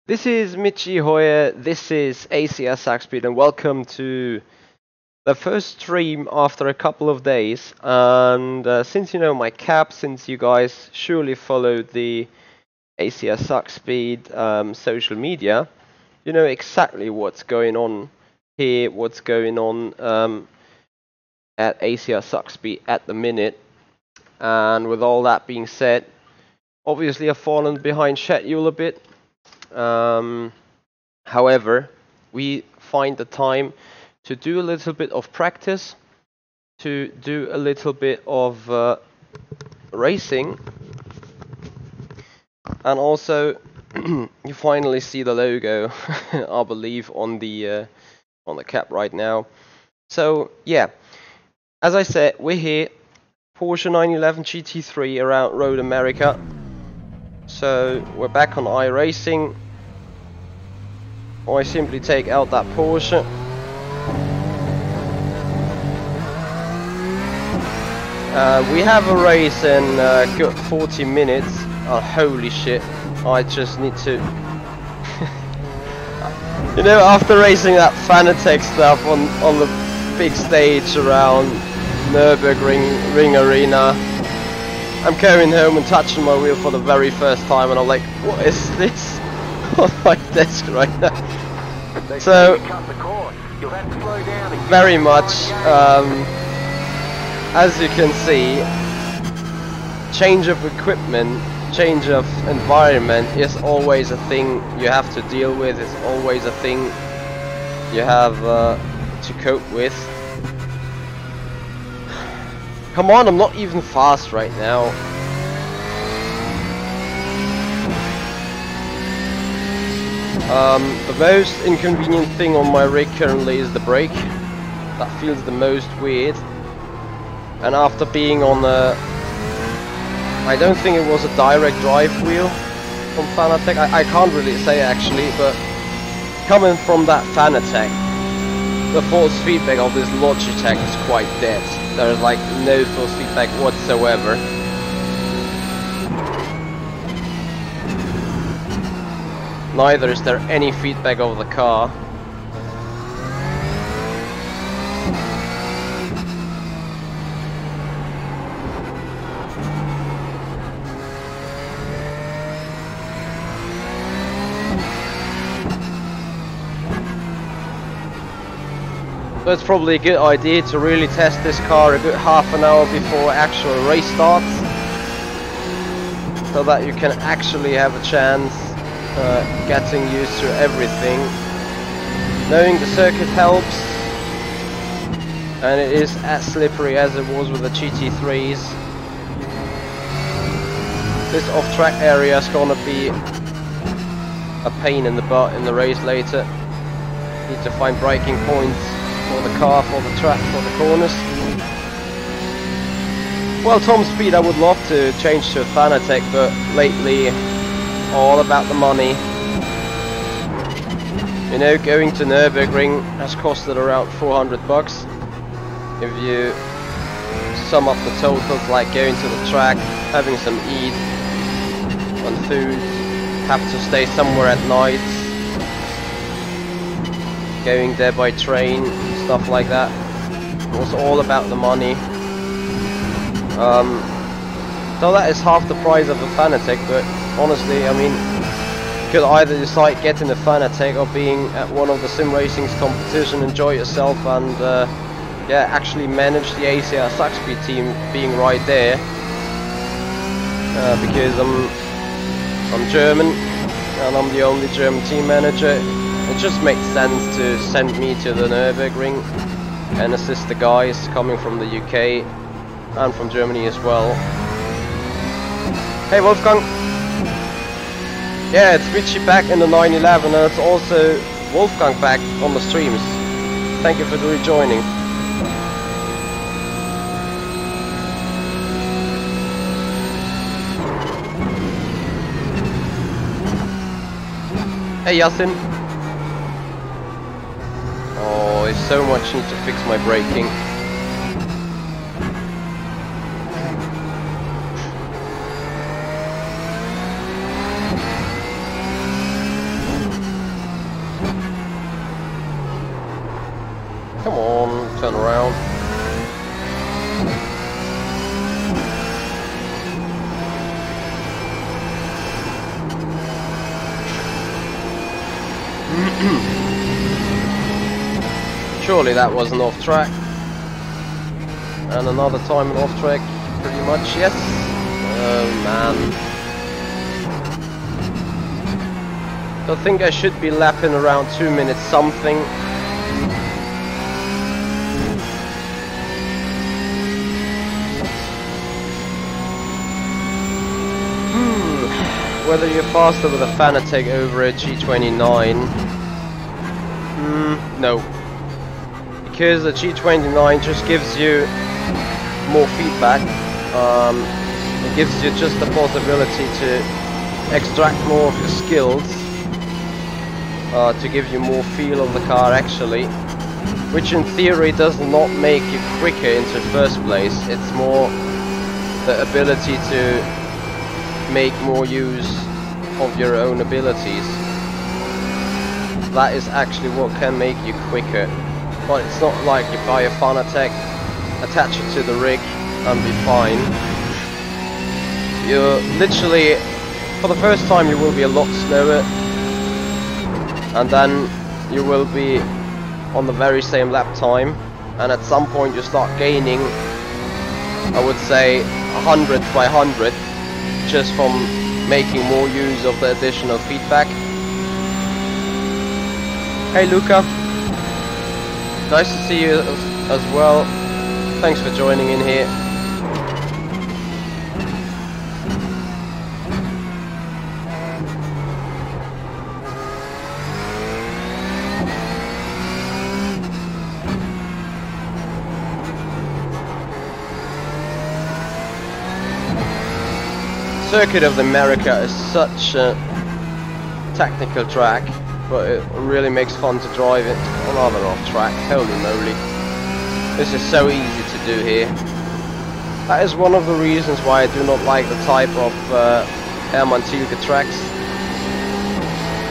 This is Michi Hoyer, this is ACR Zakspeed, and welcome to the first stream after a couple of days. And since you know my cap, since you guys surely followed the ACR Zakspeed social media, you know exactly what's going on here, what's going on at ACR Zakspeed at the minute. And with all that being said, obviously I've fallen behind schedule a bit. However, we find the time to do a little bit of practice, to do a little bit of racing, and also you finally see the logo, I believe, on the cap right now. So yeah, as I said, we're here, Porsche 911 GT3 around Road America. So we're back on iRacing. I simply take out that Porsche. We have a race in a good 40 minutes. Oh, holy shit, I just need to... You know, after racing that Fanatec stuff on the big stage around Nürburgring Arena, I'm going home and touching my wheel for the very first time, and I'm like, what is this on my desk right now? So, very much, as you can see, change of equipment, change of environment is always a thing you have to deal with, it's always a thing you have to cope with. Come on, I'm not even fast right now. The most inconvenient thing on my rig currently is the brake. That feels the most weird. And after being on a... I don't think it was a direct drive wheel from Fanatec. I can't really say actually, but coming from that Fanatec, the force feedback of this Logitech is quite dead. There's like no force feedback whatsoever. Neither is there any feedback of the car. So it's probably a good idea to really test this car a good half an hour before actual race starts, so that you can actually have a chance getting used to everything. Knowing the circuit helps, and it is as slippery as it was with the GT3s. This off-track area is gonna be a pain in the butt in the race later. Need to find braking points for the car, for the track, for the corners. Well, top speed I would love to change to a Fanatec, but lately all about the money. You know, going to Nürburgring has costed around 400 bucks. If you sum up the totals, like going to the track, having some eat and food, have to stay somewhere at night, going there by train, stuff like that. It was all about the money. So that is half the price of a Fanatec, but honestly, I mean, you could either decide getting a Fanatec or being at one of the sim racing's competition, enjoy yourself, and yeah, actually manage the ACR Zakspeed team being right there. Because I'm German and I'm the only German team manager. It just makes sense to send me to the Nürburgring and assist the guys coming from the UK and from Germany as well. Hey Wolfgang! Yeah, it's Michi back in the 911, and it's also Wolfgang back on the streams. Thank you for rejoining. Hey Yasin! Oh, there's so much need to fix my braking. Surely that wasn't off track. And another time off track, pretty much, yes. Oh man. I think I should be lapping around 2 minutes something. Whether you're faster with a Fanatec over a G29? No. Because the G29 just gives you more feedback. It gives you just the possibility to extract more of your skills. To give you more feel of the car actually. Which in theory does not make you quicker into first place. It's more the ability to make more use of your own abilities. That is actually what can make you quicker. But it's not like you buy a Fanatec, attach it to the rig and be fine. You're literally, for the first time you will be a lot slower, and then you will be on the very same lap time, and at some point you start gaining, I would say 100 by 100, just from making more use of the additional feedback. Hey Luca, nice to see you as well. Thanks for joining in here. Circuit of America is such a technical track, but it really makes fun to drive it. Another off track, holy moly. This is so easy to do here. That is one of the reasons why I do not like the type of Hermann-Tilke tracks.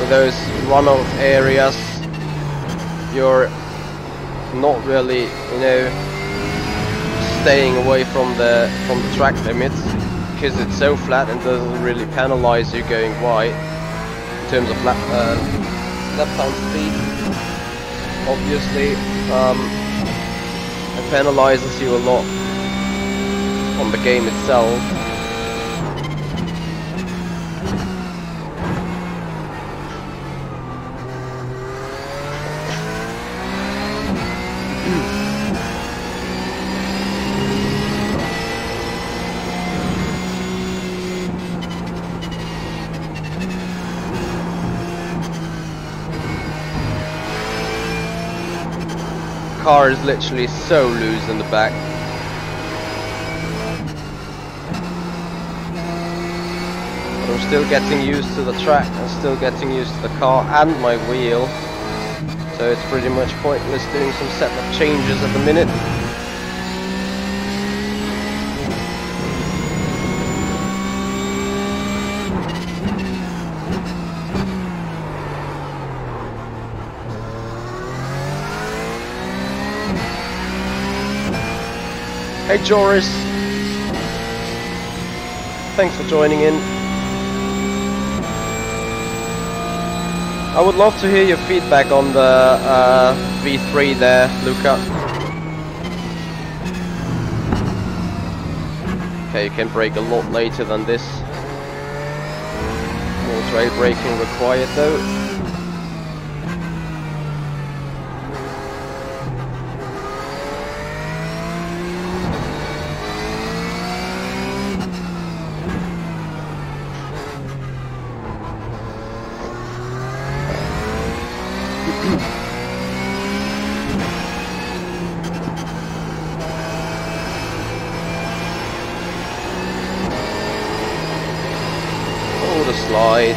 With those runoff areas, you're not really, you know, staying away from the track limits. Because it's so flat and doesn't really penalize you going wide in terms of lap time speed. Obviously, it penalizes you a lot on the game itself. Car is literally so loose in the back. But I'm still getting used to the track, I'm still getting used to the car and my wheel. So it's pretty much pointless doing some setup changes at the minute. Hey Joris, thanks for joining in. I would love to hear your feedback on the V3 there, Luca. Okay, you can brake a lot later than this. More trail braking required though. Slide.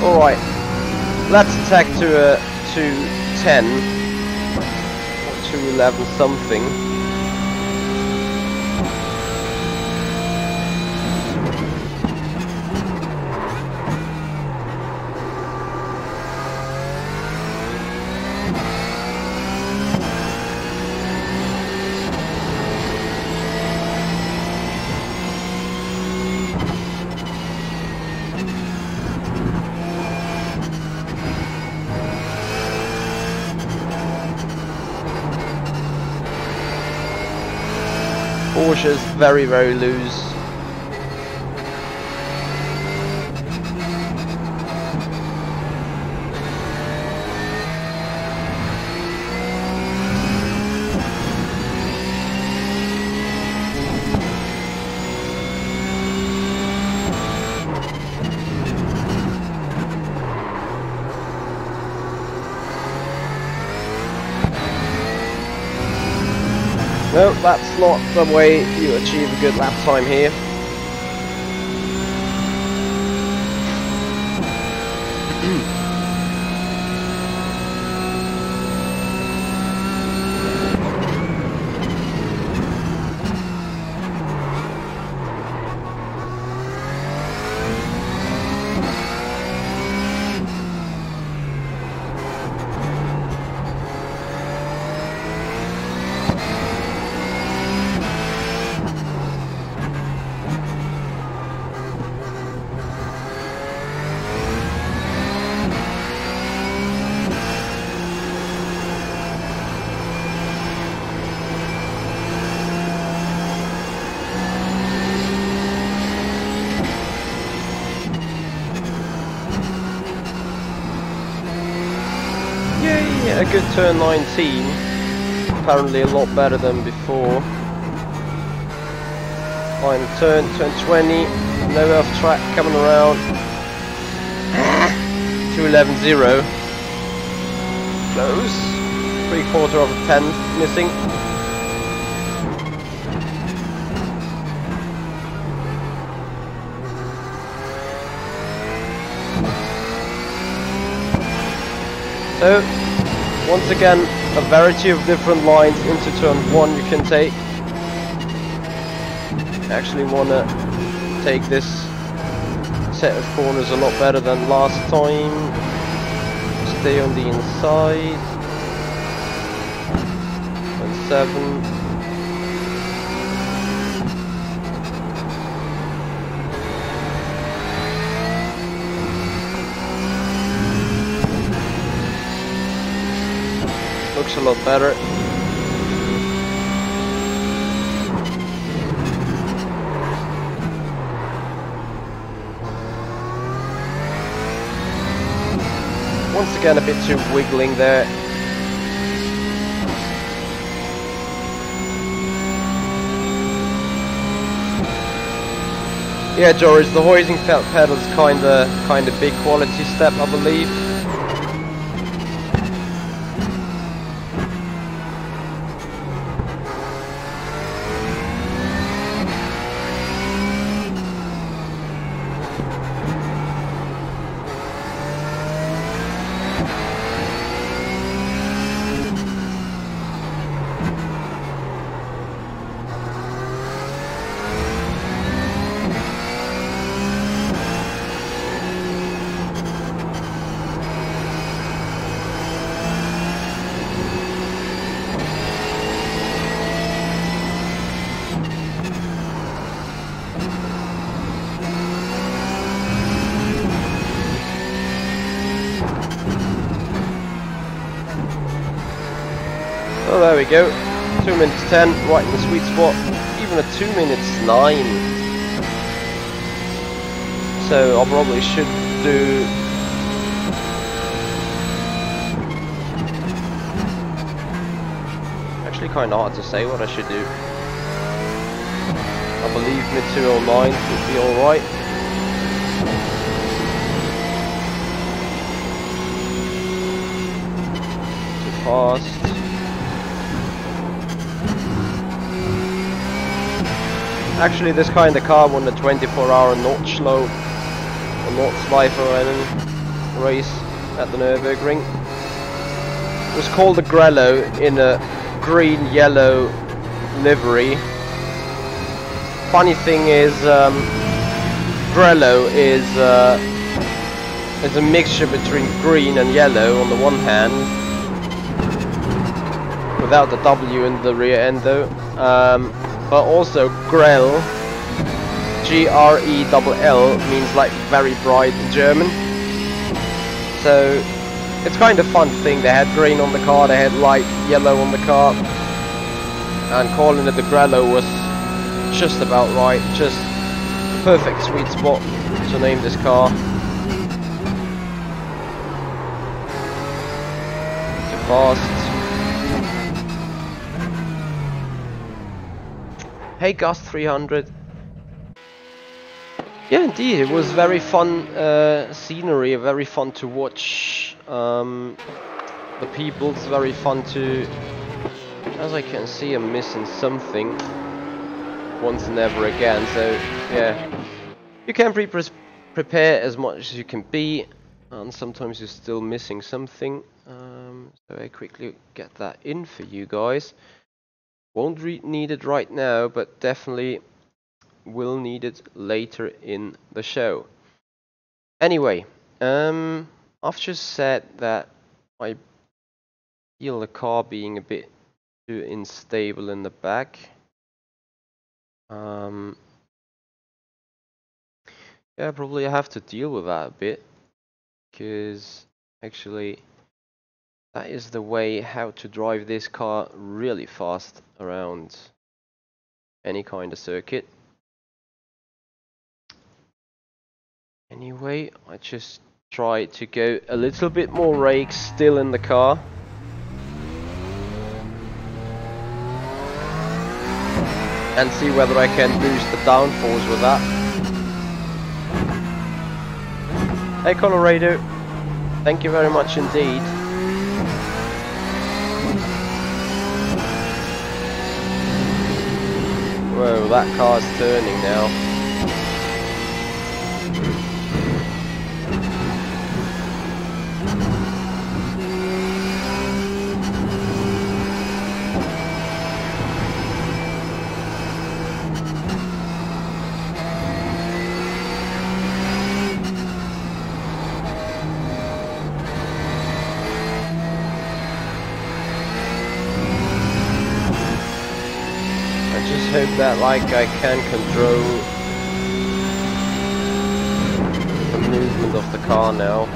All right, let's attack to a 210 or 211 something. Porsche is very, very loose. No, that's not the way you achieve a good lap time here. A good turn 19, apparently a lot better than before. Final turn 20, no off track coming around. 211.0, close, 3/4 of a tenth missing. So, once again, a variety of different lines into turn 1 you can take. I actually want to take this set of corners a lot better than last time. Stay on the inside. And 7. Looks a lot better. Once again, a bit too wiggling there. Yeah, George, the hoising pedal is kind of big quality step, I believe. Oh, there we go. 2 minutes 10, right in the sweet spot. Even a 2 minutes 9. So I probably should do... Actually kind of hard to say what I should do. I believe mid 209 would be alright. Too fast. Actually, this kind of car won the 24-hour notch slow or notch life or any race at the Nürburgring. It was called the Grello in a green-yellow livery. Funny thing is, Grello is a mixture between green and yellow on the one hand, without the W in the rear end though. But also Grell, G-R-E-L-L, means like very bright in German. So it's kind of fun thing. They had green on the car, they had light yellow on the car, and calling it the Grello was just about right, just perfect sweet spot to name this car. Too fast. Hey Gus 300. Yeah, indeed, it was very fun scenery, very fun to watch. The people, it's very fun to... As I can see, I'm missing something once and never again, so yeah. You can prepare as much as you can be, and sometimes you're still missing something. So I quickly get that in for you guys. Won't need it right now, but definitely will need it later in the show. Anyway, I've just said that I feel the car being a bit too unstable in the back. Yeah, probably I have to deal with that a bit, because actually that is the way how to drive this car really fast around any kind of circuit. Anyway, I just try to go a little bit more rake still in the car. And see whether I can boost the downforce with that. Hey Colorado, thank you very much indeed. Whoa, that car's turning now. Hope that like I can control the movement of the car now.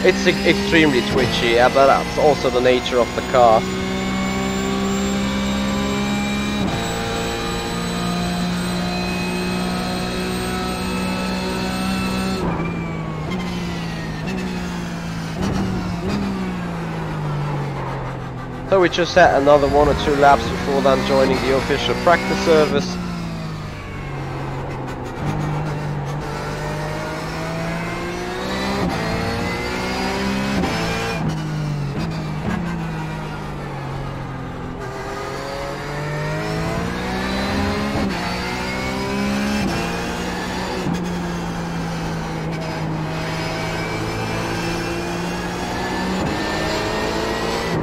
It's extremely twitchy, yeah, but that's also the nature of the car. So we just had another 1 or 2 laps before then joining the official practice service.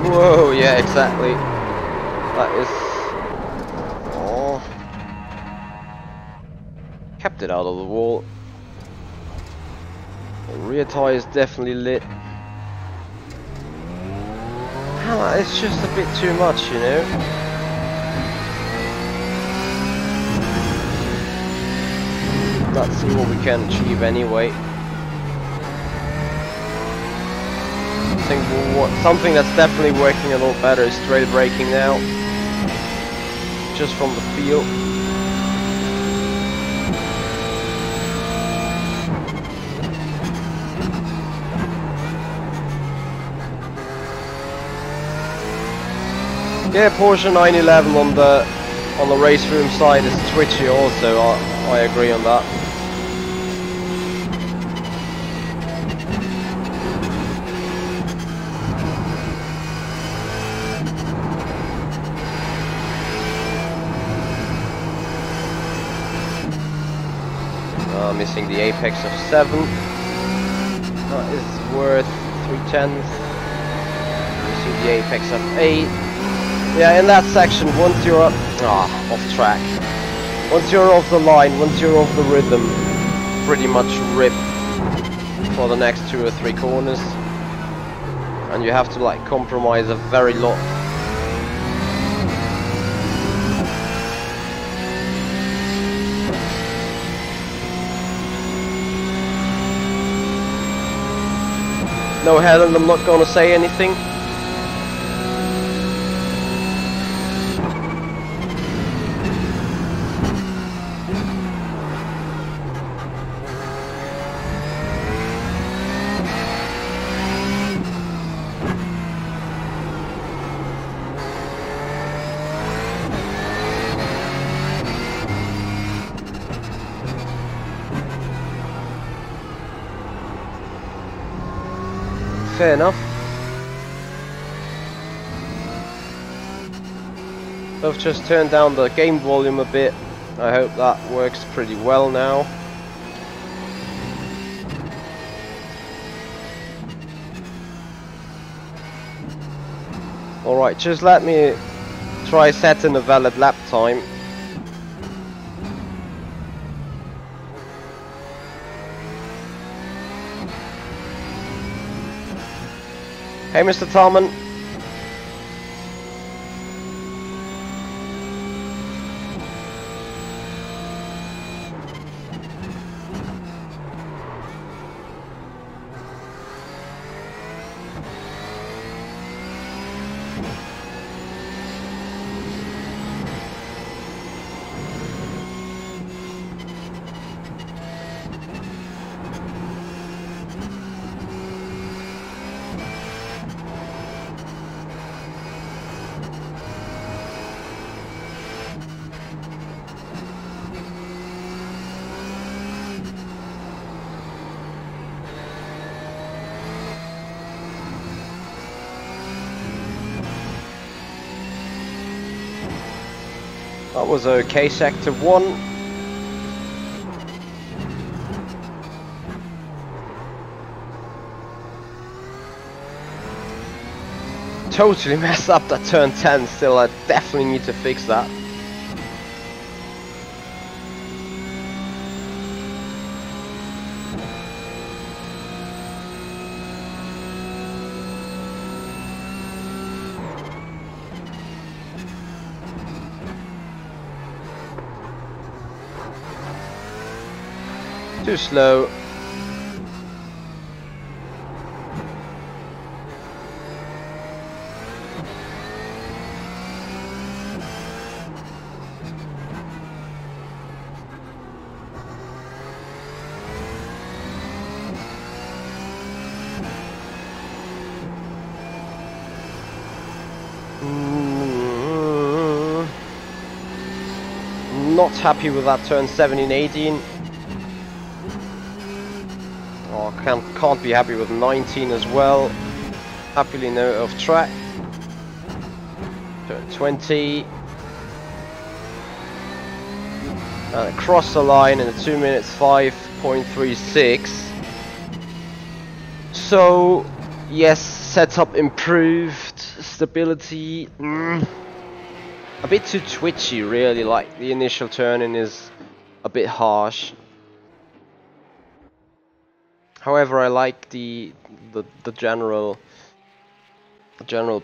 Whoa, yeah, exactly. That is... Oh. Kept it out of the wall. The rear tire is definitely lit. It's just a bit too much, you know. Let's see what we can achieve anyway. Something that's definitely working a lot better is straight braking now, just from the feel. Yeah, Porsche 911 on the race room side is twitchy also. I agree on that. Missing the apex of 7. That is worth 3/10. Missing the apex of 8. Yeah, in that section, once you're up, off track. Once you're off the line, once you're off the rhythm, pretty much rip for the next 2 or 3 corners, and you have to like compromise a very lot. No, Helen, I'm not gonna say anything. Fair enough. I've just turned down the game volume a bit. I hope that works pretty well now. Alright, just let me try setting a valid lap time. Hey, Mr. Talman. That was okay, sector 1. Totally messed up that turn 10, still I definitely need to fix that. Too slow. Not happy with that turn 17-18. Oh, can't be happy with 19 as well. Happily no off track. Turn 20. Across the line in 2 minutes 5.36. So yes, setup improved, stability a bit too twitchy really, like the initial turning is a bit harsh. However, I like the general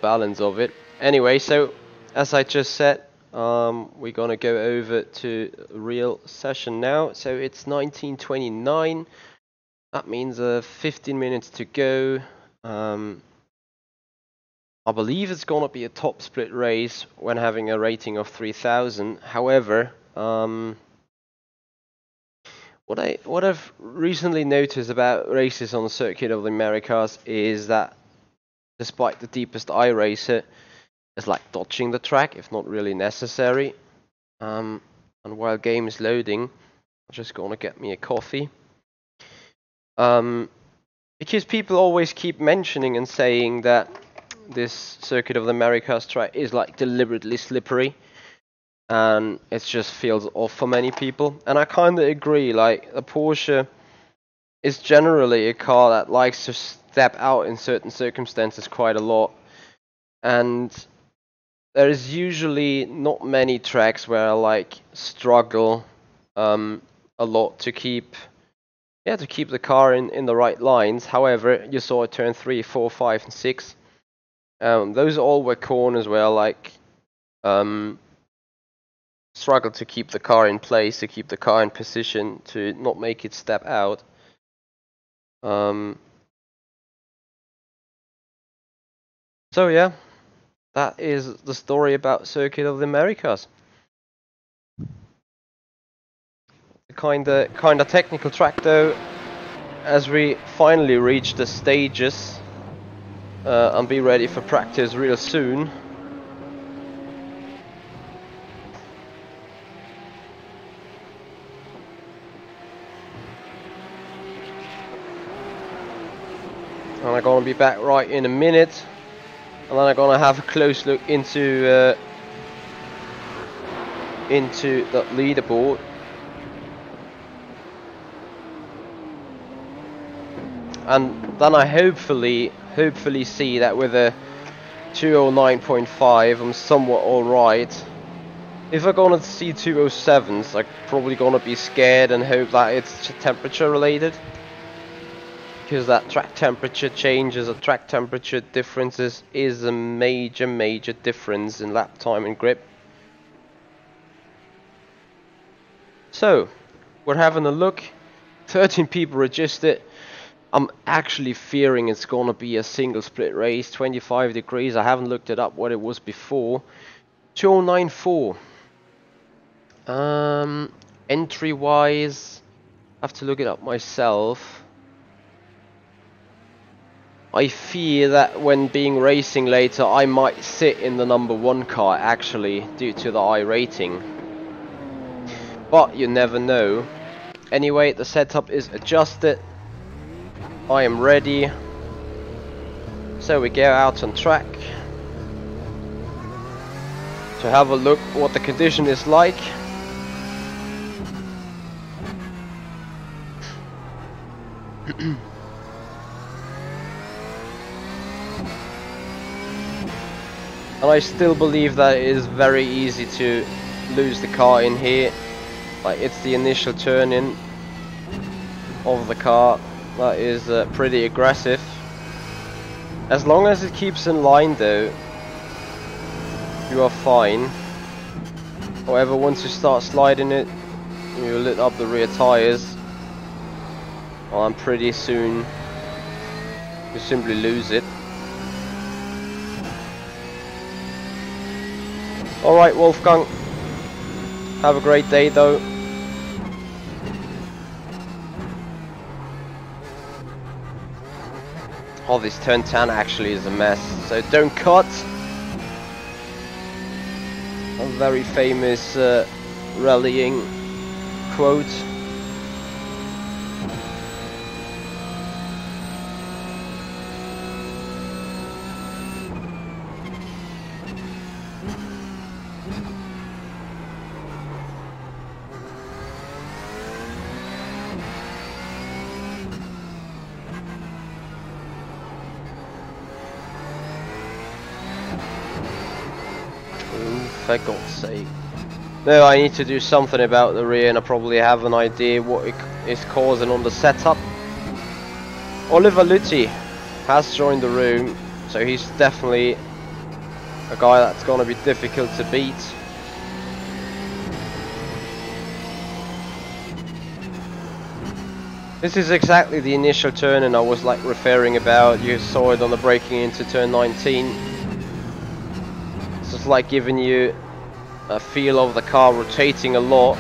balance of it. Anyway, so as I just said, we're gonna go over to a real session now. So it's 19:29. That means 15 minutes to go. I believe it's gonna be a top split race when having a rating of 3000. However, what I've recently noticed about races on the Circuit of the Americas is that despite the deepest iRacer, it's like dodging the track if not really necessary. And while game is loading, I'm just gonna get me a coffee. Because people always keep mentioning and saying that this Circuit of the Americas track is like deliberately slippery and it just feels off for many people, and I kind of agree. Like, the Porsche is generally a car that likes to step out in certain circumstances quite a lot, and there is usually not many tracks where I like struggle a lot to keep the car in the right lines. However, you saw it turn 3, 4, 5 and 6. Those all were corners where I like struggle to keep the car in place, to keep the car in position, to not make it step out. So yeah, that is the story about Circuit of the Americas. Kinda technical track though, as we finally reach the stages and be ready for practice real soon. And I'm gonna be back right in a minute, and then I'm gonna have a close look into the leaderboard. And then I hopefully see that with a 209.5 I'm somewhat alright. If I'm gonna see 207s, I'm probably gonna be scared and hope that it's temperature related. Because that track temperature changes, or track temperature differences is a major difference in lap time and grip. So, we're having a look. 13 people registered. I'm actually fearing it's gonna be a single split race, 25 degrees. I haven't looked it up what it was before. 2094. Entry wise, I have to look it up myself. I fear that when being racing later, I might sit in the number 1 car actually, due to the iRacing. But you never know. Anyway, the setup is adjusted. I am ready. So we go out on track to have a look what the condition is like. And I still believe that it is very easy to lose the car in here. Like, it's the initial turn in of the car that is pretty aggressive. As long as it keeps in line though, you are fine. However, once you start sliding it, you lit up the rear tires, and pretty soon you simply lose it. Alright, Wolfgang, have a great day though. Oh, this turn 10 actually is a mess, so don't cut. A very famous rallying quote. For God's sake. No, I need to do something about the rear, and I probably have an idea what it is causing on the setup. Oliver Lutti has joined the room, so he's definitely a guy that's going to be difficult to beat. This is exactly the initial turn, and I was like referring about. You saw it on the braking into turn 19. It's like giving you a feel of the car rotating a lot,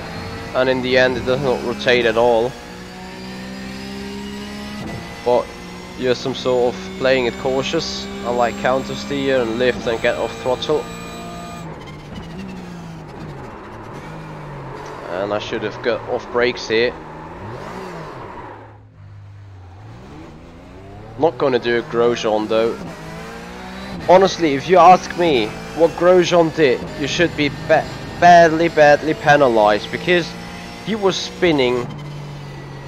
and in the end it does not rotate at all, but you're some sort of playing it cautious. I like counter steer and lift and get off throttle, and I should have got off brakes here. Not gonna do a Grosjean though. Honestly, if you ask me what Grosjean did, you should be badly penalized, because he was spinning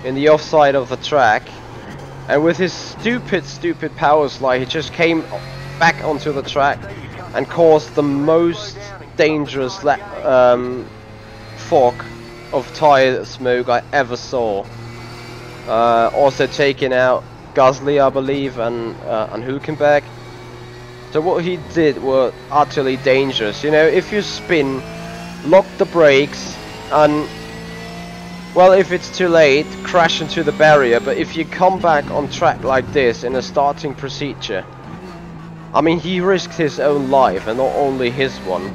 in the offside of the track, and with his stupid power slide he just came back onto the track and caused the most dangerous fog of tire smoke I ever saw. Also taking out Gasly, I believe, and Hülkenberg. So what he did was utterly dangerous. You know, if you spin, lock the brakes, and, well, if it's too late, crash into the barrier. But if you come back on track like this in a starting procedure, I mean, he risked his own life and not only his one.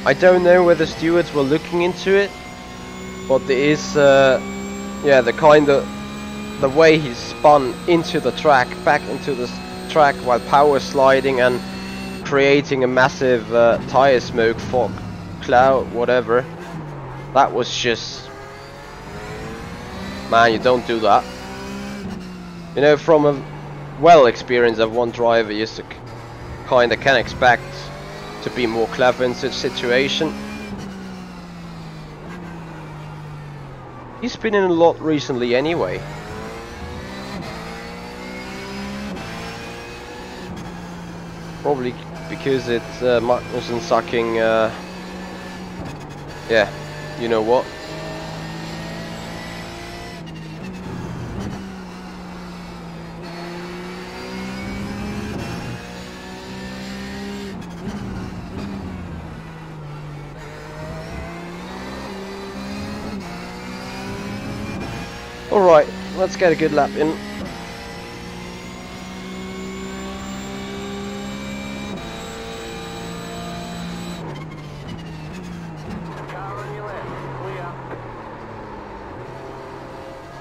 I don't know whether stewards were looking into it, but there is, yeah, the way he spun into the track, back into the track while power sliding and creating a massive tire smoke, fog, cloud, whatever. That was just, man, you don't do that. You know, from a well experienced F1 driver, you just kinda can expect to be more clever in such situation. He's been in a lot recently anyway. Probably because it's Magnussen sucking, yeah, you know what. Alright, let's get a good lap in.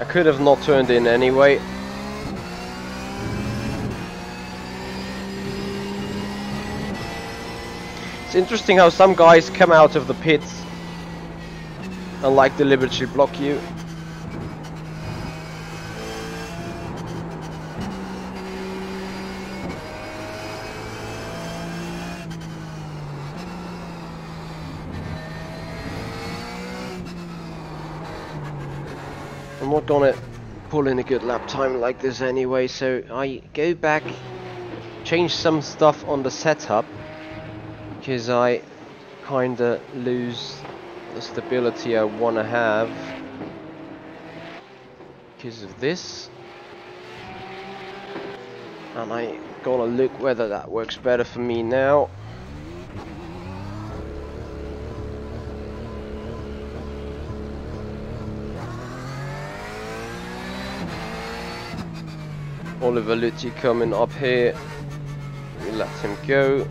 I could have not turned in anyway. It's interesting how some guys come out of the pits and like deliberately block you. I'm not gonna pull in a good lap time like this anyway, so I go back, change some stuff on the setup, because I kinda lose the stability I wanna have because of this, and I gotta look whether that works better for me now. Oliver Lutti coming up here. We let him go.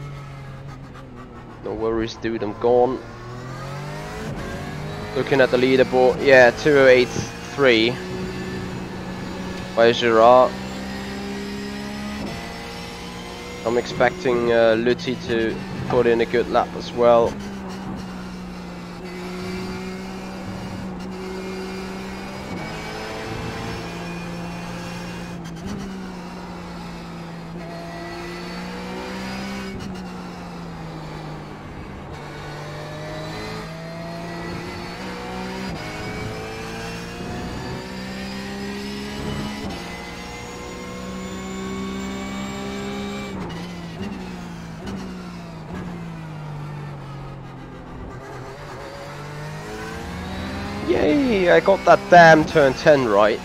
No worries, dude, I'm gone. Looking at the leaderboard, yeah, 2083 by Girard. I'm expecting Lutti to put in a good lap as well. Yay, I got that damn turn 10 right.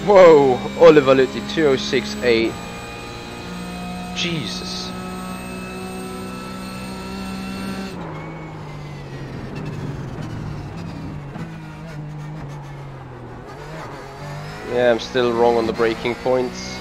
Whoa, Oliver Lutti 2068. Jesus. Yeah, I'm still wrong on the braking points.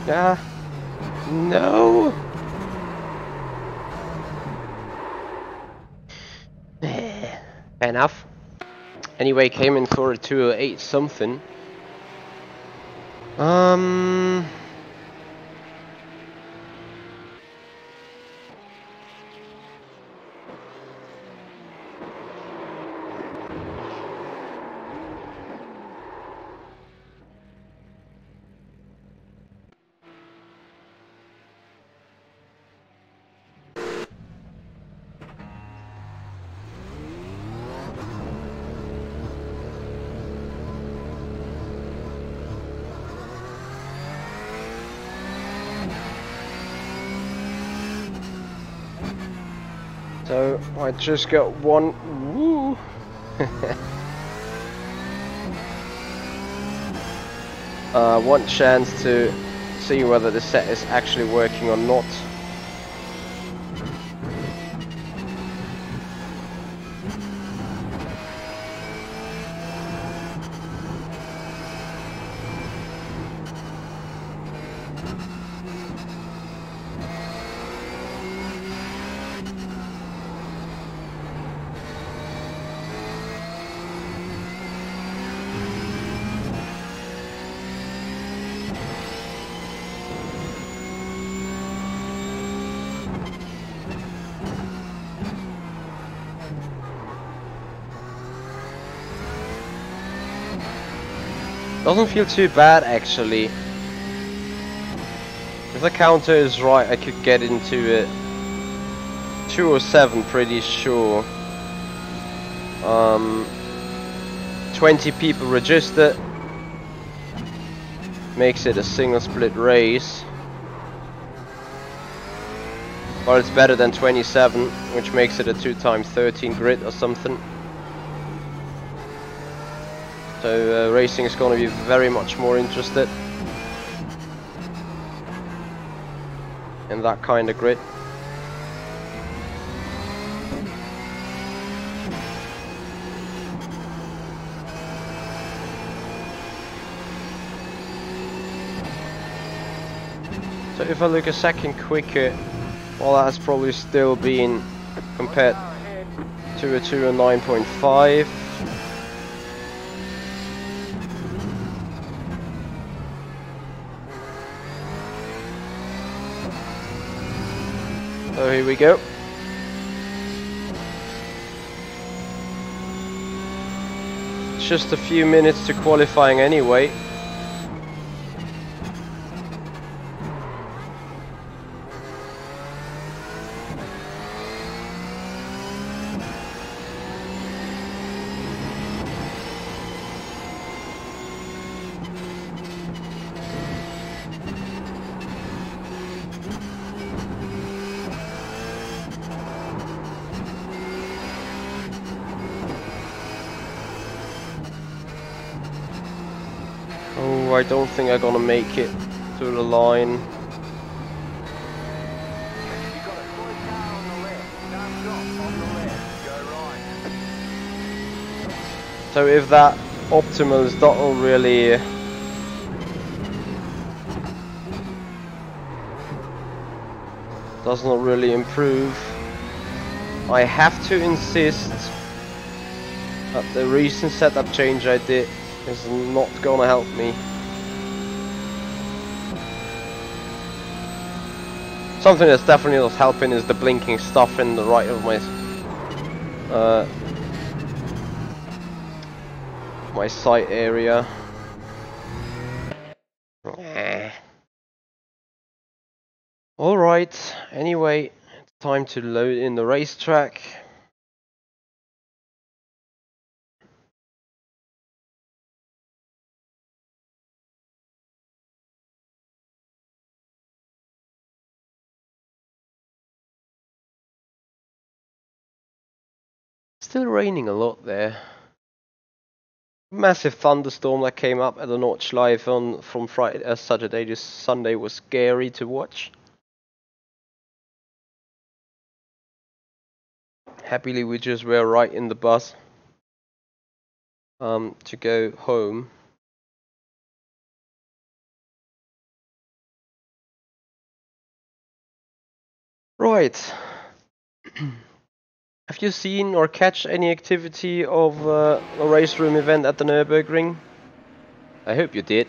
Yeah. No. Fair enough. Anyway, came in for a 208 something. So I just got one. Woo. One chance to see whether the set is actually working or not. Doesn't feel too bad actually. If the counter is right, I could get into it. 207, pretty sure. 20 people registered. Makes it a single split race. Well, it's better than 27, which makes it a 2x13 grid or something. So racing is going to be very much more interested in that kind of grid. So if I look a second quicker, well, that has probably still been compared to a 209.5. So here we go. It's just a few minutes to qualifying anyway. Oh, I don't think I'm gonna make it to the line. So if that optimals doesn't really improve, I have to insist that the recent setup change I did is not gonna help me. Something that's definitely not helping is the blinking stuff in the right of my sight area. Alright, anyway, it's time to load in the racetrack. Still raining a lot there. Massive thunderstorm that came up at the Notch Live from Friday, Saturday to Sunday was scary to watch. Happily we just were right in the bus to go home. Right. Have you seen or catch any activity of a race room event at the Nürburgring? I hope you did.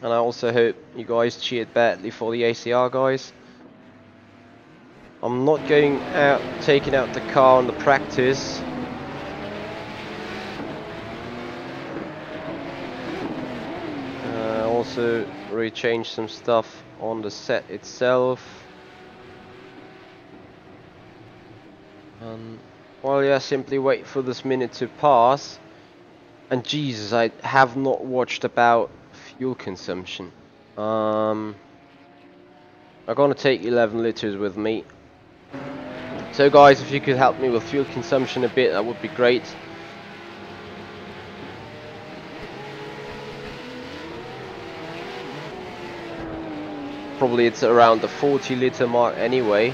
And I also hope you guys cheered badly for the ACR guys. I'm not going out, taking out the car on the practice. Also rechanged some stuff on the set itself. Well, yeah, simply wait for this minute to pass. And Jesus, I have not watched about fuel consumption. I'm gonna take 11 liters with me. So guys, if you could help me with fuel consumption a bit, that would be great. Probably it's around the 40 liter mark anyway.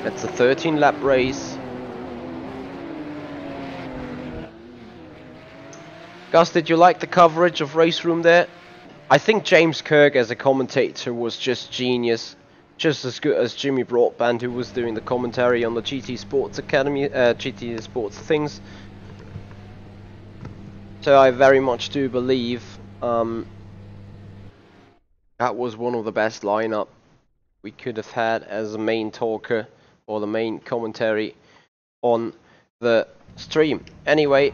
It's a 13 lap race. Gus, did you like the coverage of Race Room there? I think James Kirk as a commentator was just genius. Just as good as Jimmy Broadband, who was doing the commentary on the GT Sports Academy, GT Sports things. So I very much do believe that was one of the best lineup we could have had as a main talker or the main commentary on the stream. Anyway,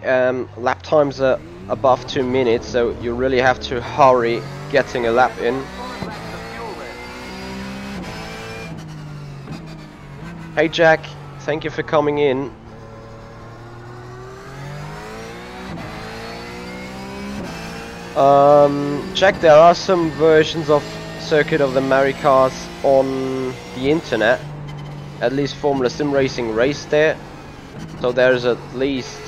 lap times are above 2 minutes, so you really have to hurry getting a lap in. Hey Jack, thank you for coming in. Jack, there are some versions of Circuit of the Americas on the internet. At least Formula Sim Racing Race there. So there's at least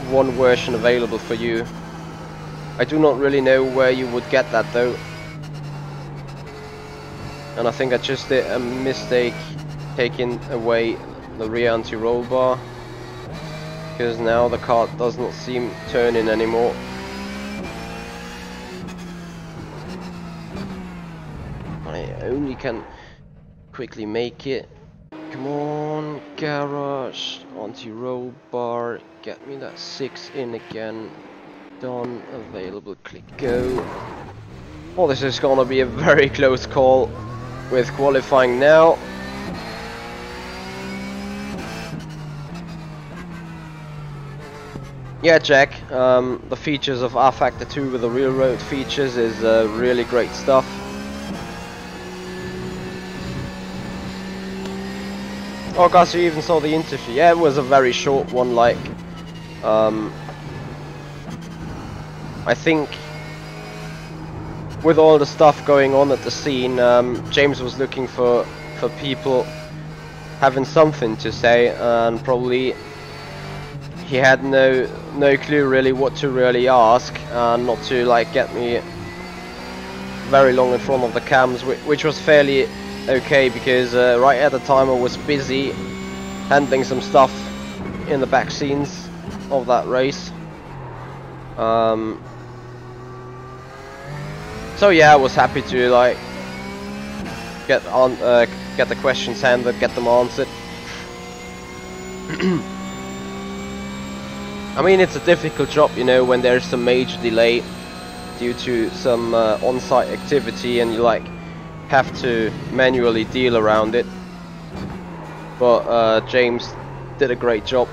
one version available for you. I do not really know where you would get that though. And I think I just did a mistake taking away the rear anti-roll bar, because now the car does not seem turning anymore. I only can quickly make it. Come on, garage, anti-roll bar, get me that 6 in again. Done, available, click go. Well, this is gonna be a very close call with qualifying now. Yeah, Jack, the features of rFactor 2 with the real road features is really great stuff. Oh gosh, you even saw the interview. Yeah, it was a very short one, like, I think with all the stuff going on at the scene, James was looking for people having something to say, and probably he had no clue really what to really ask, and not to like get me very long in front of the cams, which was fairly okay, because right at the time I was busy handling some stuff in the back scenes of that race. So yeah, I was happy to like get the questions handled, get them answered. I mean, it's a difficult job, you know, when there's some major delay due to some on-site activity, and you like have to manually deal around it. But James did a great job,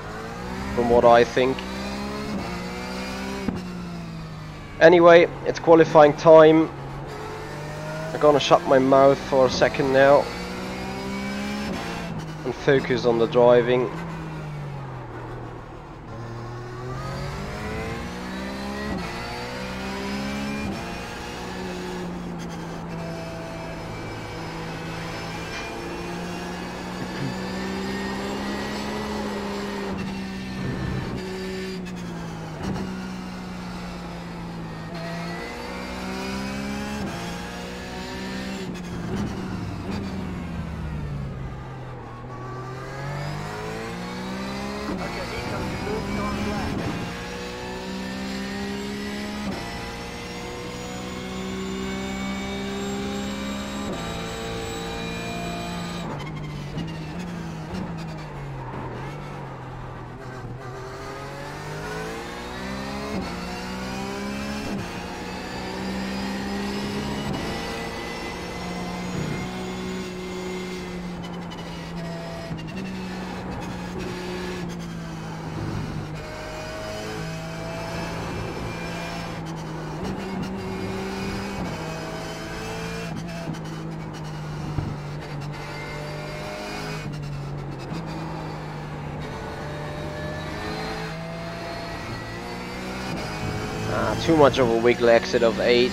from what I think. Anyway, it's qualifying time. I'm gonna shut my mouth for a second now and focus on the driving. Too much of a wiggle exit of 8.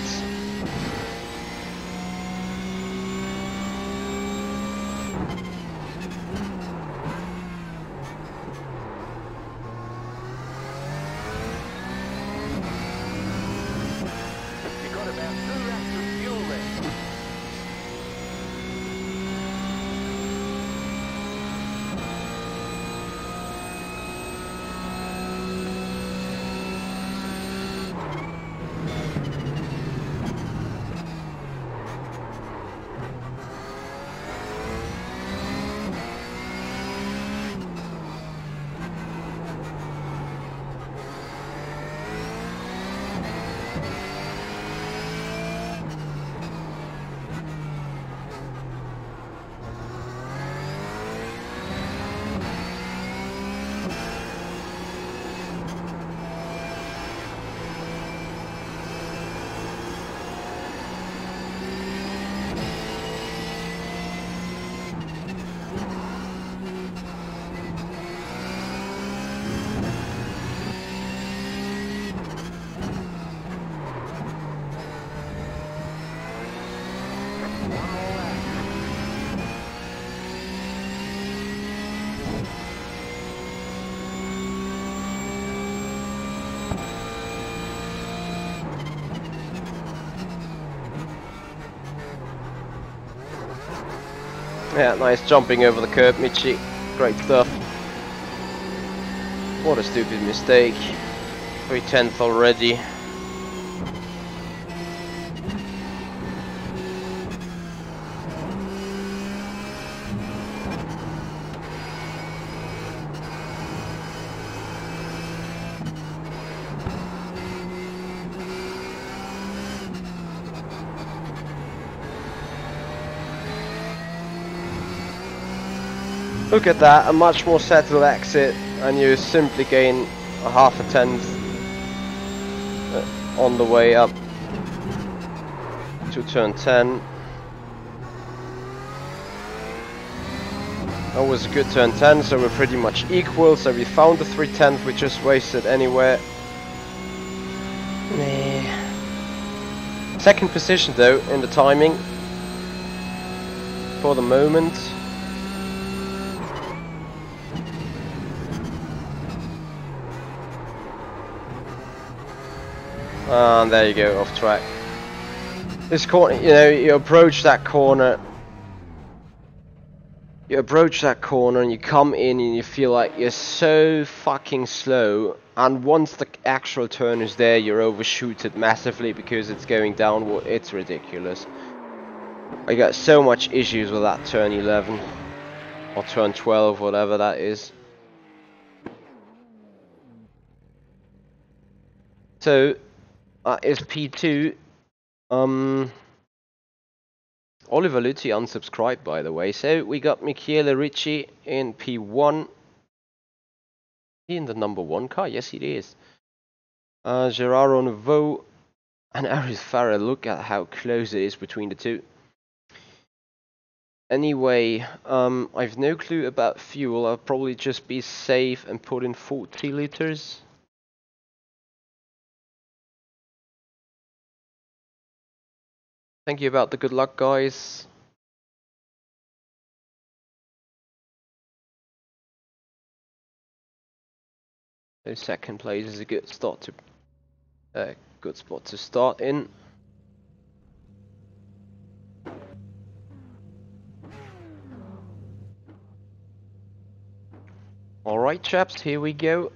Yeah, nice jumping over the curb, Michi. Great stuff. What a stupid mistake. 3/10 already. Look at that, a much more settled exit, and you simply gain a half a tenth on the way up to turn 10. That was a good turn 10, so we're pretty much equal. So we found the 3/10 we just wasted anywhere. Second position though in the timing for the moment. And there you go, off track. This corner, you know, you approach that corner and you come in and you feel like you're so fucking slow, and once the actual turn is there, you're overshooted massively because it's going downward. It's ridiculous. I got so much issues with that turn 11 or turn 12, whatever that is. So is P2. Oliver Luzzi unsubscribed, by the way. So we got Michele Ricci in P1. He in the number 1 car? Yes, he is. Gerardo Nouveau and Aris Farah. Look at how close it is between the two. Anyway, I've no clue about fuel. I'll probably just be safe and put in 40 liters. Thank you about the good luck, guys. So second place is a good start to good spot to start in. All right, chaps, here we go.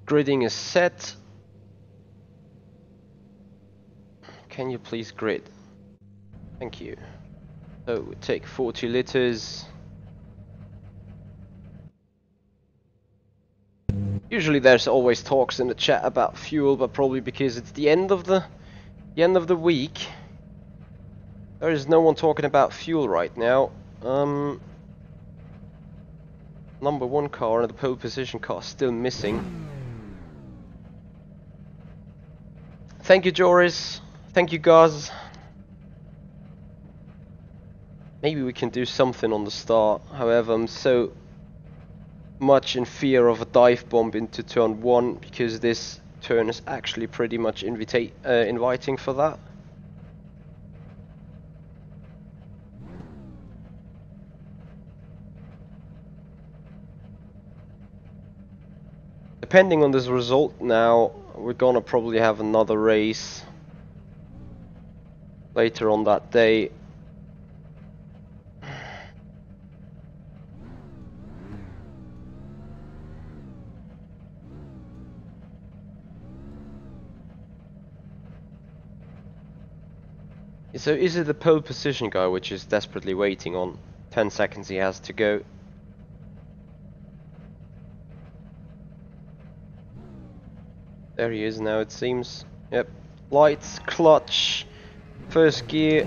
Gridding is set. Can you please grid? Thank you. So we take 40 liters. Usually there's always talks in the chat about fuel, but probably because it's the end of the week, there is no one talking about fuel right now. Number one car and the pole position car still missing. Thank you, Joris. Thank you, guys. Maybe we can do something on the start. However, I'm so much in fear of a dive bomb into turn 1 because this turn is actually pretty much inviting for that. Depending on this result now, we're gonna probably have another race later on that day. So is it the pole position guy which is desperately waiting on? 10 seconds he has to go. There he is now, it seems. Yep. Lights, clutch, first gear.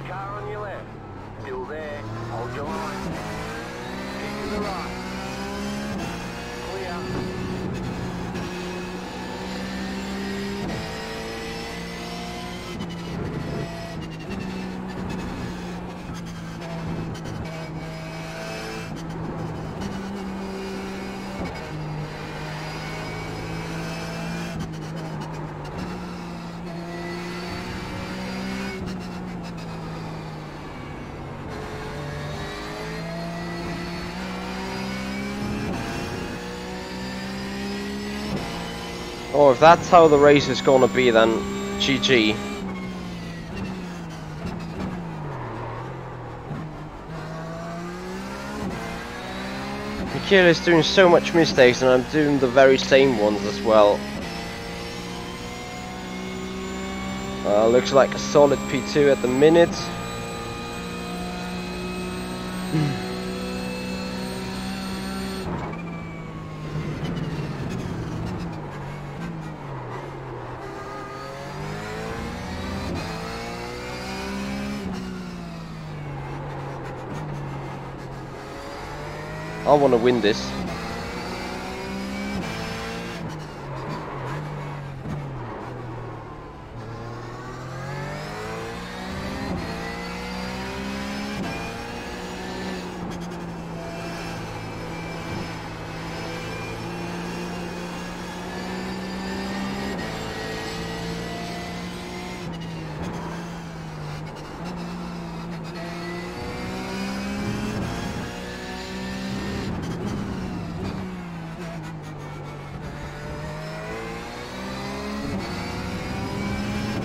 Car on your left. Still there. Hold your line. Keep to the right. Clear. Oh, if that's how the race is gonna be, then GG. Michaela is doing so much mistakes and I'm doing the very same ones as well. Looks like a solid P2 at the minute. I want to win this.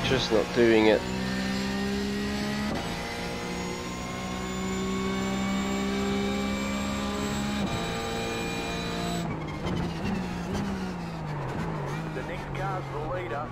Just not doing it. The next car's the leader.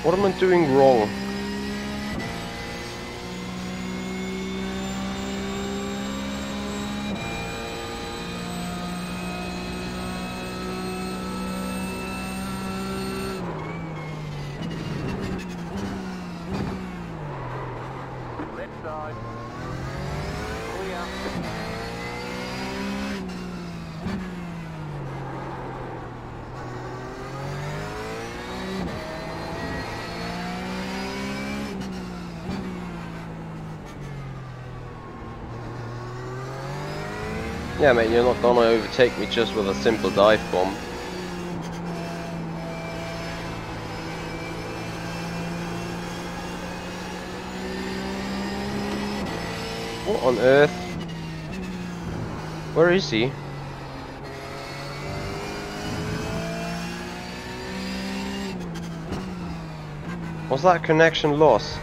What am I doing wrong? Left side. Clear. Yeah, mate, you're not gonna overtake me just with a simple dive bomb. What on earth? Where is he? Was that connection lost?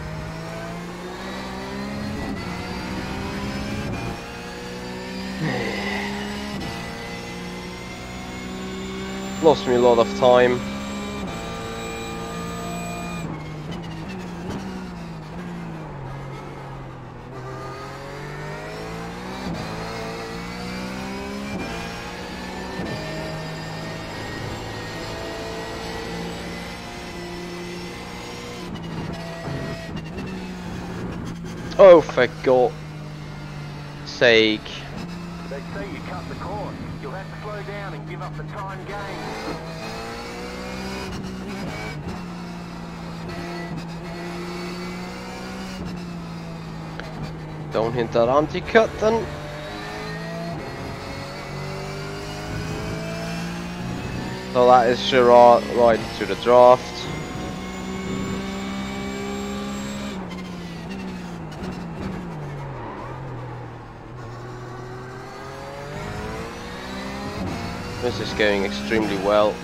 Lost me a lot of time. Oh, for God's sake. They say you cut the course. You'll have to slow down and give up the time gained. Don't hit that anti-cut then. So that is Gerard right to the draft. This is going extremely well.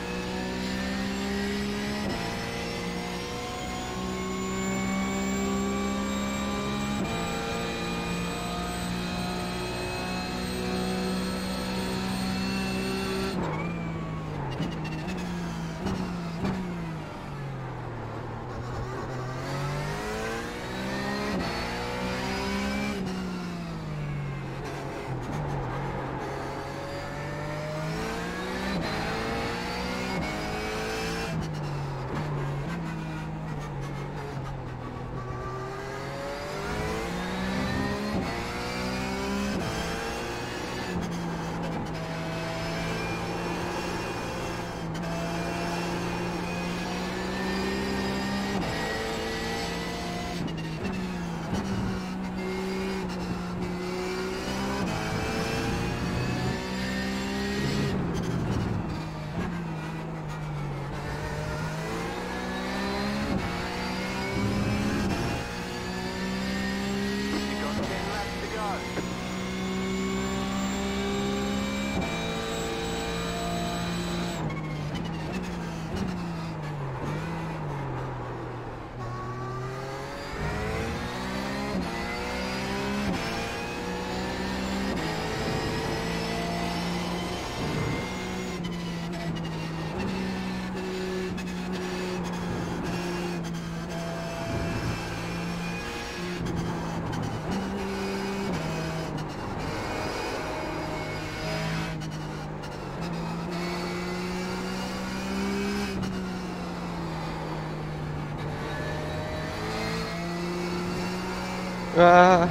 Oh,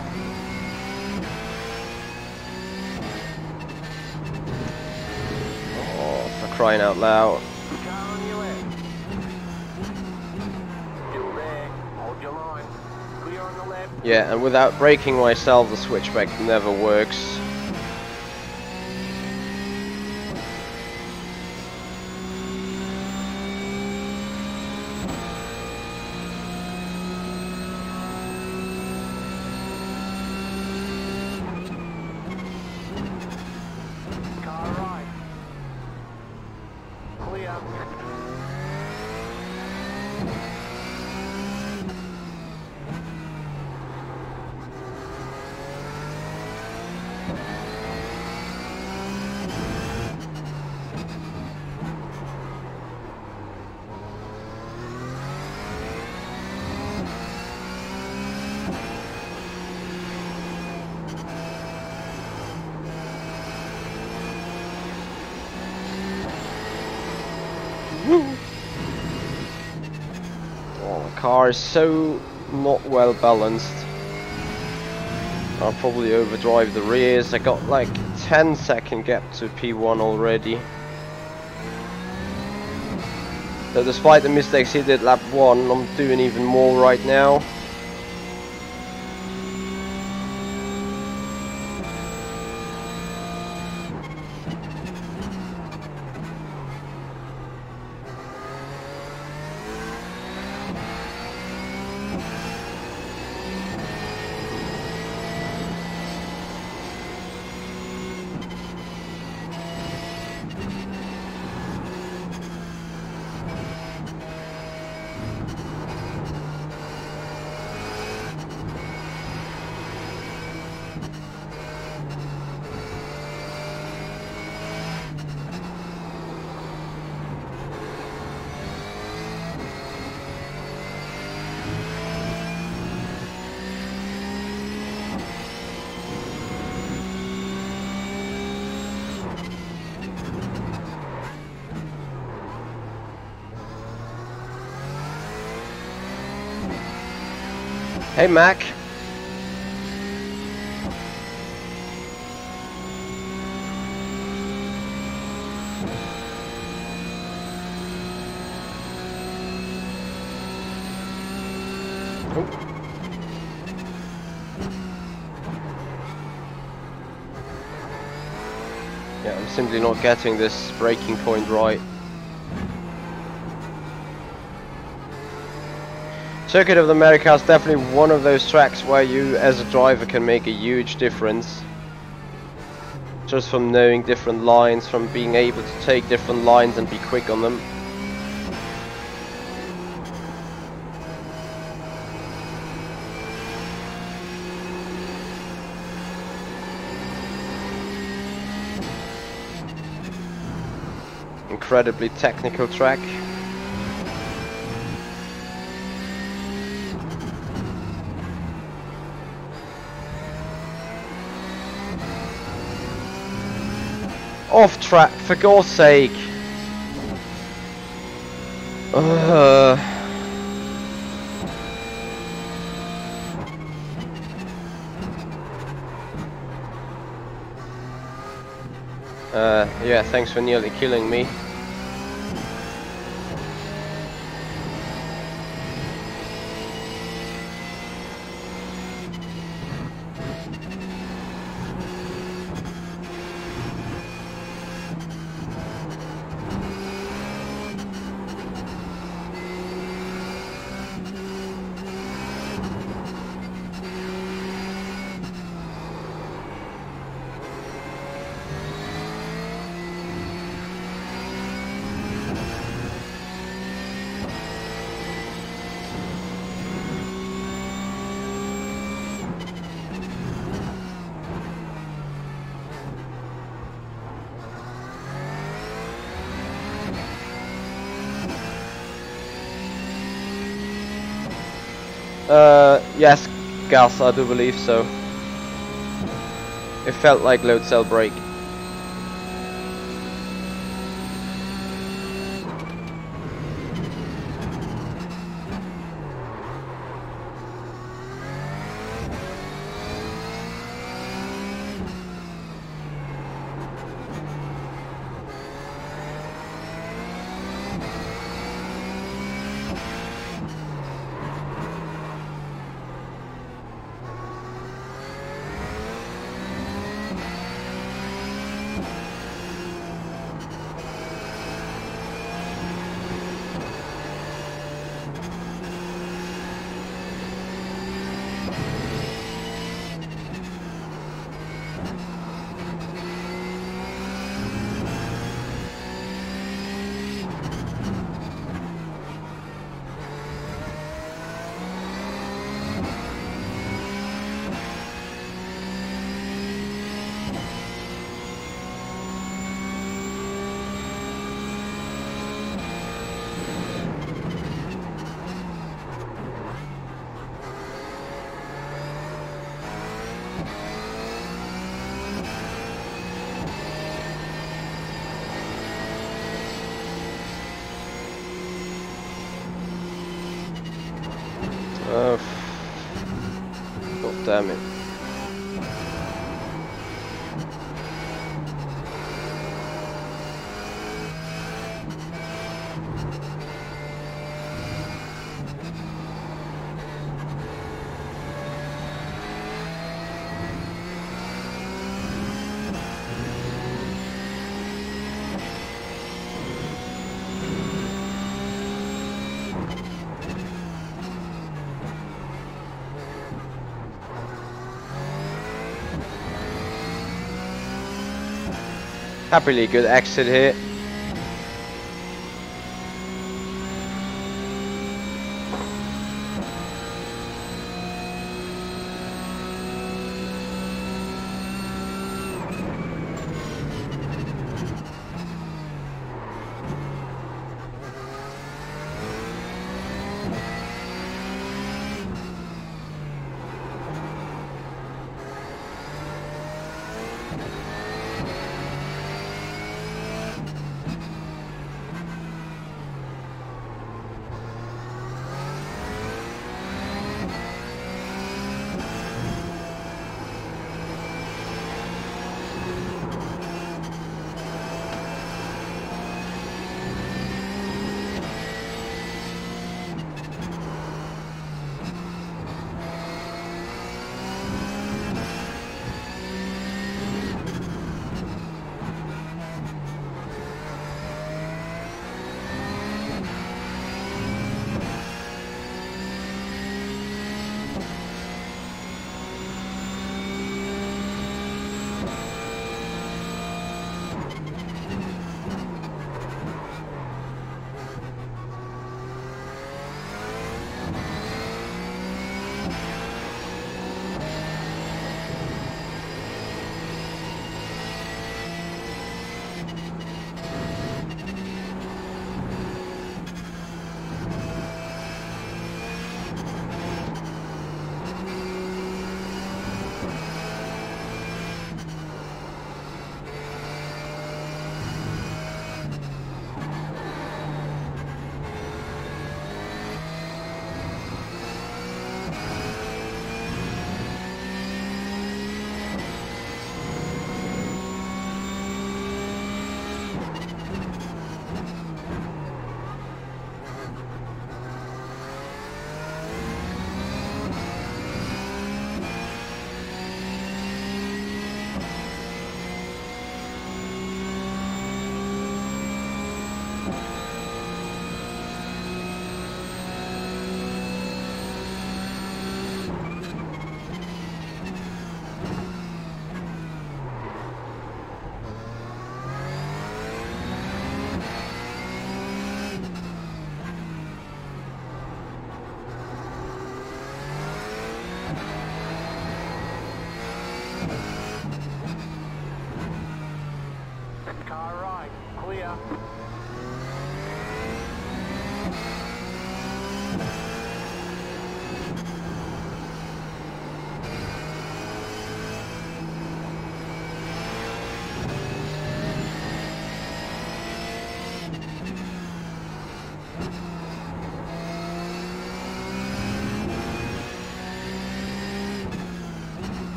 for crying out loud. Car on your left. Still there. Hold your line. Clear on the left. Yeah, and without breaking myself, the switchback never works. Car right. Clear. Oh, the car is so not well balanced. I'll probably overdrive the rears. I got like 10-second gap to P1 already. So despite the mistakes he did lap 1, I'm doing even more right now. Hey Mac. Yeah, I'm simply not getting this braking point right. Circuit of America is definitely one of those tracks where you as a driver can make a huge difference. Just from knowing different lines, from being able to take different lines and be quick on them. Incredibly technical track. Off track, for God's sake. Yeah, thanks for nearly killing me. Yes, gas, I do believe so. It felt like load cell brake. damn it. Happily good exit here.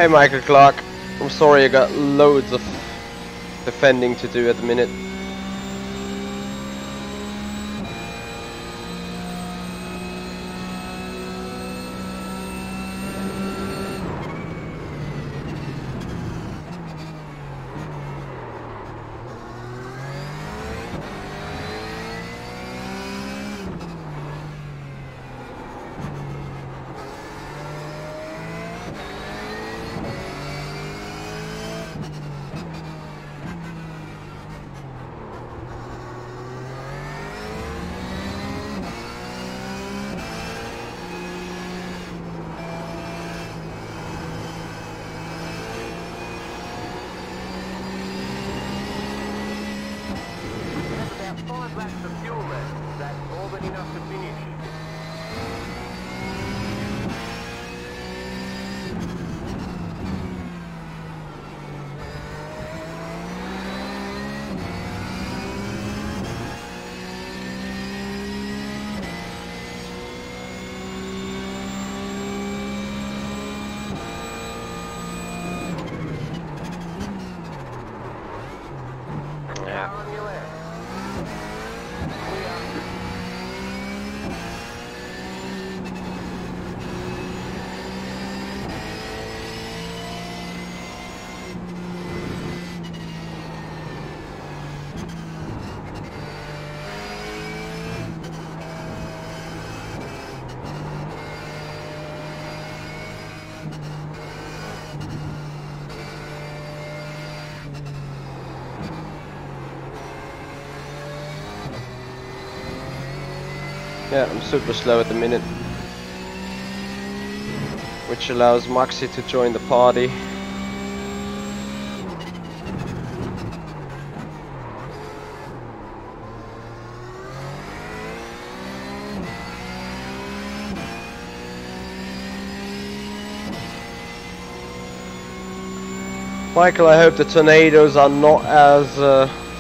Hey Michael Clark, I'm sorry I got loads of defending to do at the minute. About 5 laps of fuel left. That's more than enough to finish. Yeah. On your left. Yeah, I'm super slow at the minute, which allows Maxi to join the party. Michael, I hope the tornadoes are not as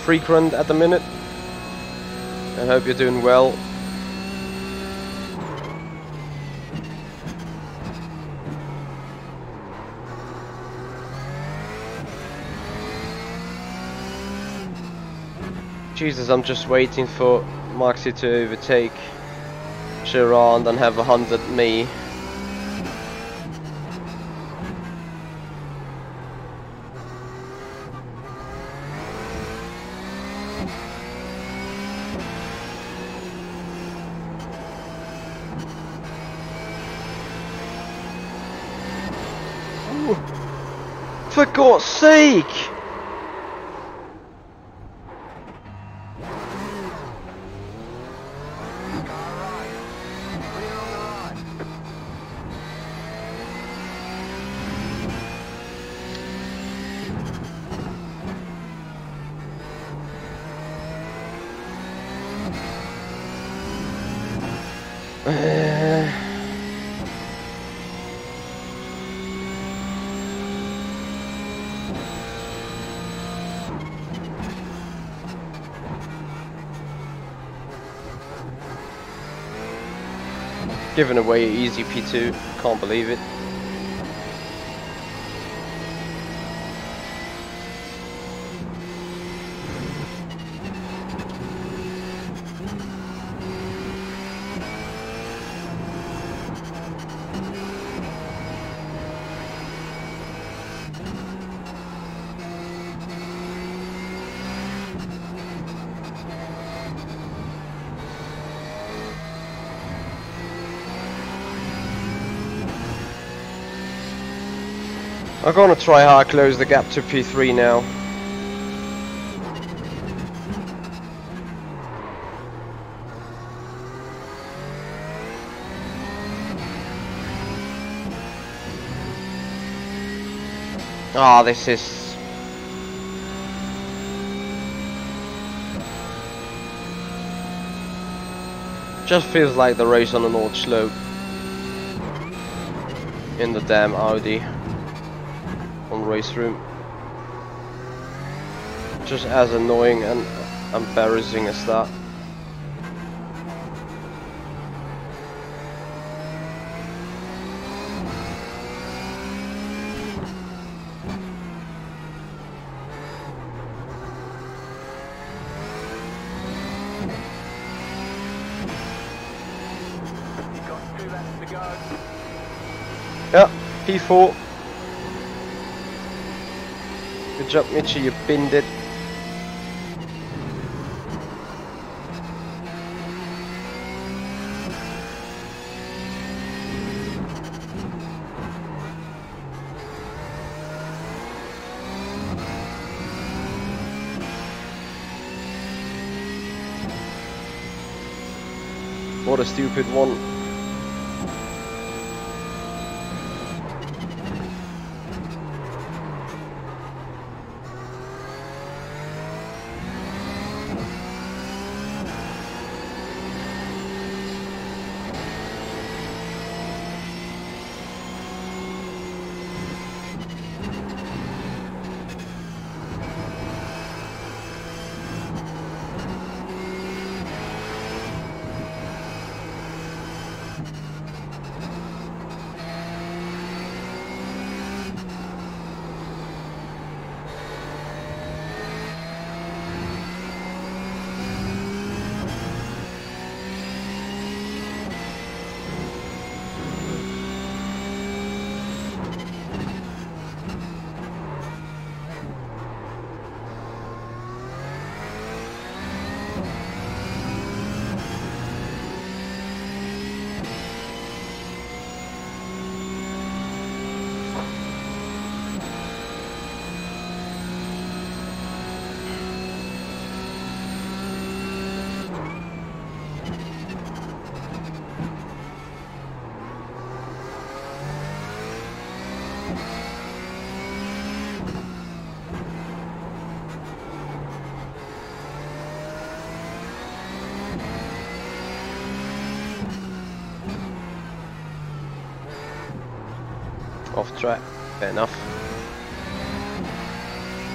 frequent at the minute. I hope you're doing well. Jesus, I'm just waiting for Maxi to overtake Gerard and have 100 me. Ooh. For God's sake! Giving away an easy P2, can't believe it. I'm gonna try hard close the gap to P3 now. Ah, this is... just feels like the race on the North Slope. In the damn Audi. On race room. Just as annoying and embarrassing as that. laps to go. Yeah, P4. Good job, Michi, you binned it. What a stupid one. Off track, fair enough.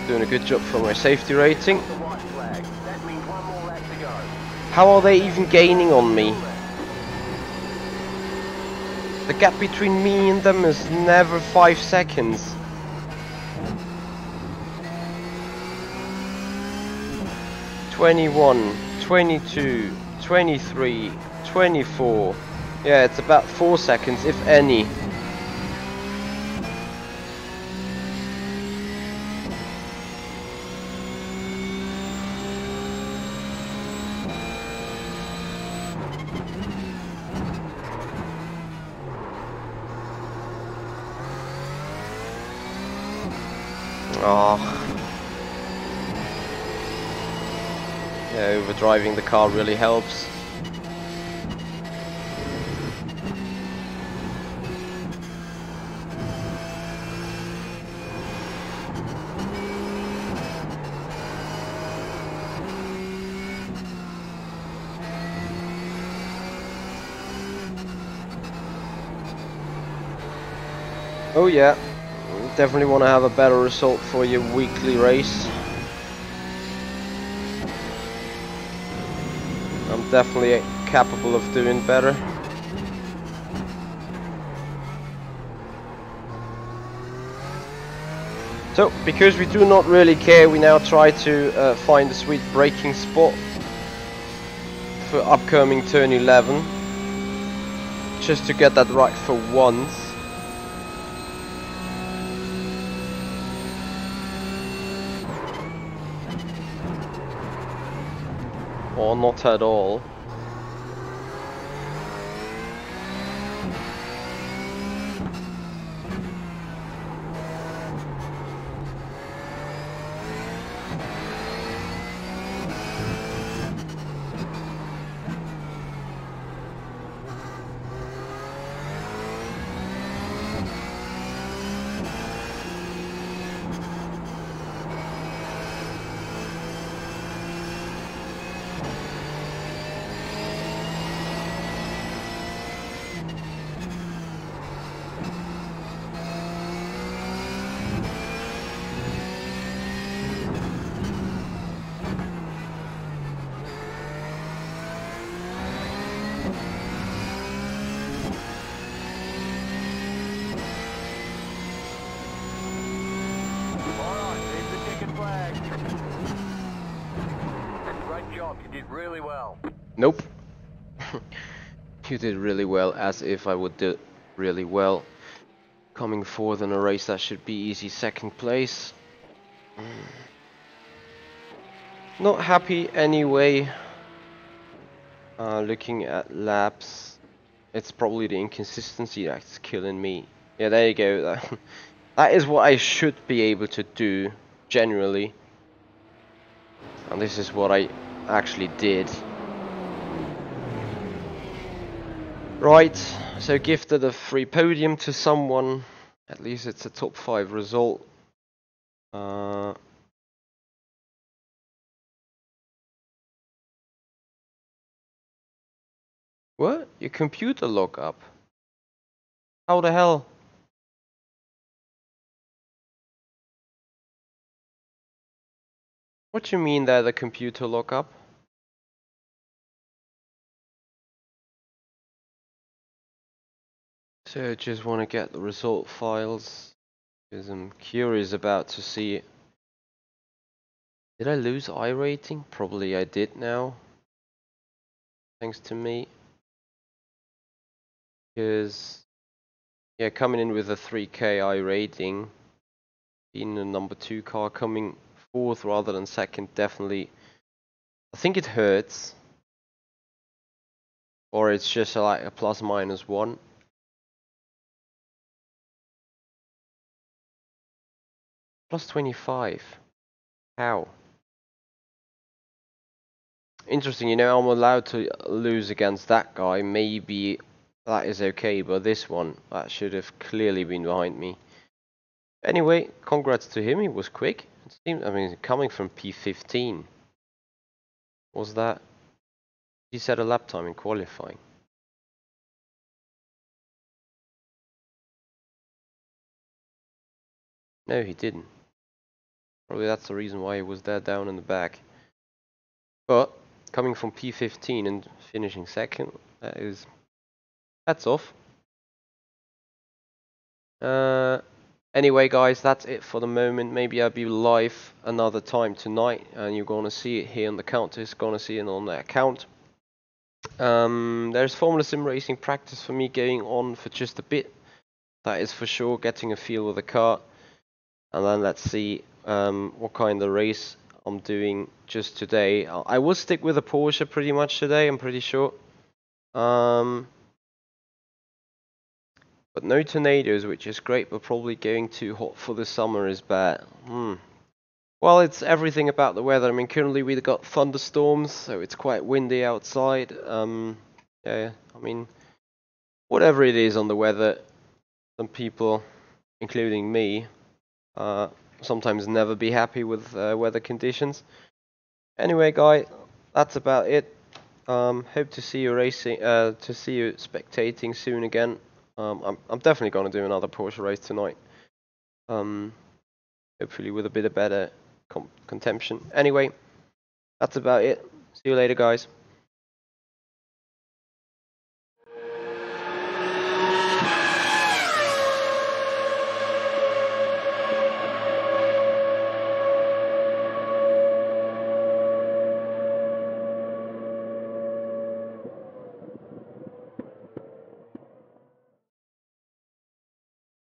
Doing a good job for my safety rating. The white flag. That means one more lap to go. How are they even gaining on me? The gap between me and them is never 5 seconds. "21, 22, 23, 24. Yeah, it's about 4 seconds, if any. Oh. Yeah, overdriving the car really helps. Oh yeah, definitely want to have a better result for your weekly race. I'm definitely capable of doing better. So, because we do not really care, we now try to find a sweet braking spot for upcoming turn 11. Just to get that right for once. Or not at all. Nope. You did really well, as if I would do really well. Coming fourth in a race that should be easy second place. Not happy anyway. Looking at laps, it's probably the inconsistency that's killing me. Yeah, there you go. That is what I should be able to do generally. And this is what I actually did. Right, so gifted a free podium to someone. At least it's a top 5 result. What? Your computer log up? How the hell? What do you mean there, the computer log up? So I just want to get the result files, because I'm curious about to see. Did I lose iRating? Probably I did now. Thanks to me. Because, yeah, coming in with a 3K iRating, being the number 2 car, coming 4th rather than 2nd, definitely. I think it hurts. Or it's just like a ±1. +25. How? Interesting, you know, I'm allowed to lose against that guy. Maybe that is okay, but this one, that should have clearly been behind me. Anyway, congrats to him, he was quick. It seemed, I mean, coming from P15. Was that? He set a lap time in qualifying. No, he didn't. Probably that's the reason why he was there down in the back. But coming from P15 and finishing 2nd, that is, hats off. Anyway, guys, that's it for the moment. Maybe I'll be live another time tonight, and you're gonna see it here on the counter. It's gonna see it on the account. There's Formula Sim Racing practice for me going on for just a bit. That is for sure, getting a feel of the car. And then let's see what kind of race I'm doing just today. I will stick with a Porsche pretty much today, I'm pretty sure. But no tornadoes, which is great, but probably going too hot for the summer is bad. Well, it's everything about the weather. I mean, currently we've got thunderstorms, so it's quite windy outside. Yeah, I mean, whatever it is on the weather, some people, including me, sometimes never be happy with weather conditions. Anyway, guys, that's about it. Hope to see you racing, to see you spectating soon again. I'm definitely gonna do another Porsche race tonight. Hopefully with a bit of better contention. Anyway, that's about it. See you later, guys.